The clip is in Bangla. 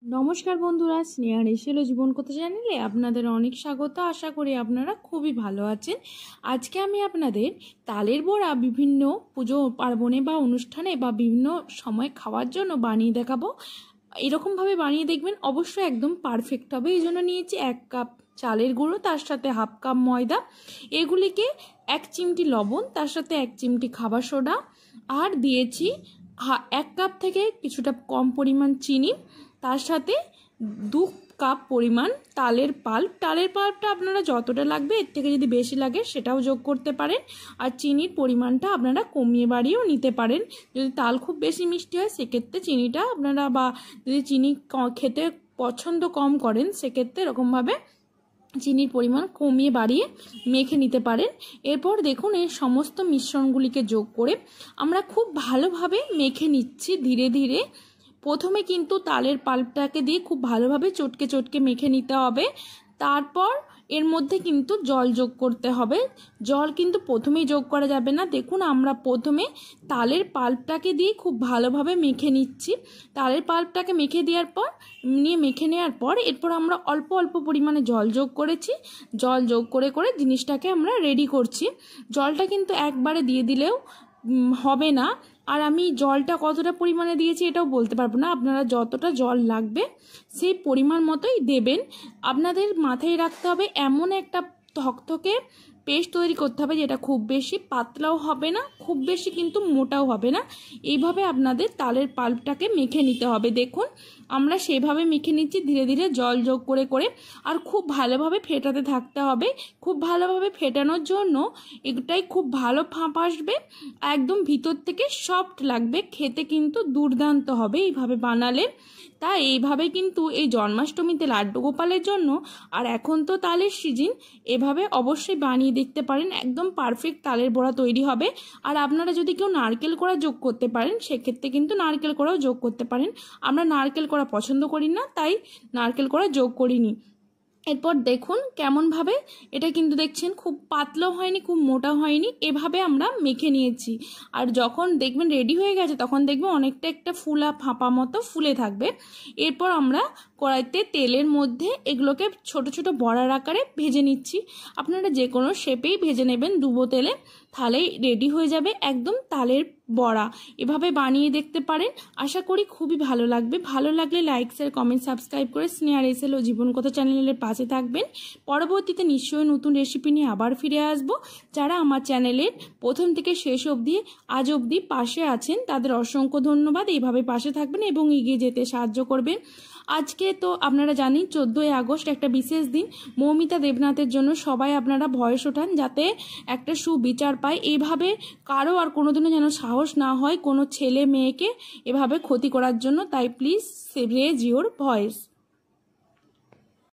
নমস্কার বন্ধুরা, স্নেহার এসেলো জীবন কথা চ্যানেলে আপনাদের অনেক স্বাগত। আশা করি আপনারা খুবই ভালো আছেন। আজকে আমি আপনাদের তালের বড়া বিভিন্ন পুজো পার্বণে বা অনুষ্ঠানে বা বিভিন্ন সময় খাওয়ার জন্য বানিয়ে দেখাবো। এরকমভাবে বানিয়ে দেখবেন, অবশ্যই একদম পারফেক্ট হবে। এই জন্য নিয়েছি 1 কাপ চালের গুঁড়ো, তার সাথে হাফ কাপ ময়দা, এগুলিকে 1 চিমটি লবণ, তার সাথে 1 চিমটি খাবার সোডা, আর দিয়েছি 1 কাপ থেকে কিছুটা কম পরিমাণ চিনি, তার সাথে 2 কাপ পরিমাণ তালের পাল্প। তালের পাল্পটা আপনারা যতটা লাগবে, এর থেকে যদি বেশি লাগে সেটাও যোগ করতে পারেন। আর চিনির পরিমাণটা আপনারা কমিয়ে বাড়িয়েও নিতে পারেন। যদি তাল খুব বেশি মিষ্টি হয় সেক্ষেত্রে চিনিটা আপনারা, বা যদি চিনি খেতে পছন্দ কম করেন সেক্ষেত্রে এরকমভাবে চিনির পরিমাণ কমিয়ে বাড়িয়ে মেখে নিতে পারেন। এরপর দেখুন, এই সমস্ত মিশ্রণগুলিকে যোগ করে আমরা খুব ভালোভাবে মেখে নিচ্ছি ধীরে ধীরে। প্রথমে কিন্তু তালের পাল্পটাকে দিয়ে খুব ভালোভাবে চটকে চটকে মেখে নিতে হবে। তারপর এর মধ্যে কিন্তু জল যোগ করতে হবে। জল কিন্তু প্রথমেই যোগ করা যাবে না। দেখুন, আমরা প্রথমে তালের পাল্পটাকে দিয়ে খুব ভালোভাবে মেখে নিচ্ছি। তালের পাল্পটাকে মেখে নেওয়ার পর এরপর আমরা অল্প অল্প পরিমাণে জল যোগ করেছি। জল যোগ করে করে জিনিসটাকে আমরা রেডি করছি। জলটা কিন্তু একবারে দিয়ে দিলেও হবে না। আর আমি জলটা কতটা পরিমাণে দিয়েছি এটাও বলতে পারবো না। আপনারা যতটা জল লাগবে সেই পরিমাণ মতোই দেবেন। আপনাদের মাথায় রাখতে হবে, এমন একটা থকথকে পেস্ট তৈরি করতে হবে যেটা খুব বেশি পাতলাও হবে না, খুব বেশি কিন্তু মোটাও হবে না। এইভাবে আপনাদের তালের পাল্পটাকে মেখে নিতে হবে। দেখুন, আমরা সেভাবে মেখে নিচ্ছি ধীরে ধীরে জল যোগ করে করে। আর খুব ভালোভাবে ফেটাতে থাকতে হবে। খুব ভালোভাবে ফেটানোর জন্য এটাই খুব ভালো ফাঁপ আসবে, একদম ভিতর থেকে সফট লাগবে, খেতে কিন্তু দুর্দান্ত হবে এইভাবে বানালে। তাই এইভাবে কিন্তু এই জন্মাষ্টমীতে লাড্ডু গোপালের জন্য, আর এখন তো তালের সিজন, এভাবে অবশ্যই বানিয়ে দেখতে পারেন। একদম পারফেক্ট তালের বড়া তৈরি হবে। আর আপনারা যদি কেউ নারকেল কোড়া যোগ করতে পারেন সেক্ষেত্রে কিন্তু নারকেল কোড়াও যোগ করতে পারেন। আমরা নারকেল কোড়া পছন্দ করি না, তাই নারকেল কোড়া যোগ করিনি। এরপর দেখুন কেমনভাবে এটা কিন্তু দেখছেন, খুব পাতলাও হয়নি খুব মোটা হয়নি, এভাবে আমরা মেখে নিয়েছি। আর যখন দেখবেন রেডি হয়ে গেছে তখন দেখবেন অনেকটা একটা ফুলা ফাঁপা মতো ফুলে থাকবে। এরপর আমরা কড়াইতে তেলের মধ্যে এগুলোকে ছোট ছোট বড়ার আকারে ভেজে নিচ্ছি। আপনারা যে কোনো শেপেই ভেজে নেবেন ডুবো তেলে, তাহলেই রেডি হয়ে যাবে একদম তালের বড়া। এভাবে বানিয়ে দেখতে পারেন, আশা করি খুবই ভালো লাগবে। ভালো লাগলে লাইক, শেয়ার, কমেন্ট, সাবস্ক্রাইব করে স্নেহার এসেলো জীবন কথা চ্যানেলের পাশে থাকবেন। পরবর্তীতে নিশ্চয়ই নতুন রেসিপি নিয়ে আবার ফিরে আসব। যারা আমার চ্যানেলের প্রথম থেকে শেষ অবধি আজ অবধি পাশে আছেন তাদের অসংখ্য ধন্যবাদ। এইভাবে পাশে থাকবেন এবং এগিয়ে যেতে সাহায্য করবেন। আজকে তো আপনারা জানেন 14ই আগস্ট একটা বিশেষ দিন। মৌমিতা দেবনাথের জন্য সবাই আপনারা ভয়েস ওঠান যাতে একটা সুবিচার পায়। এইভাবে কারো আর কোনোদিনও যেন সাহস না হয় কোনো ছেলে মেয়েকে এভাবে ক্ষতি করার জন্য। তাই প্লিজ রেজ ইওর ভয়েস।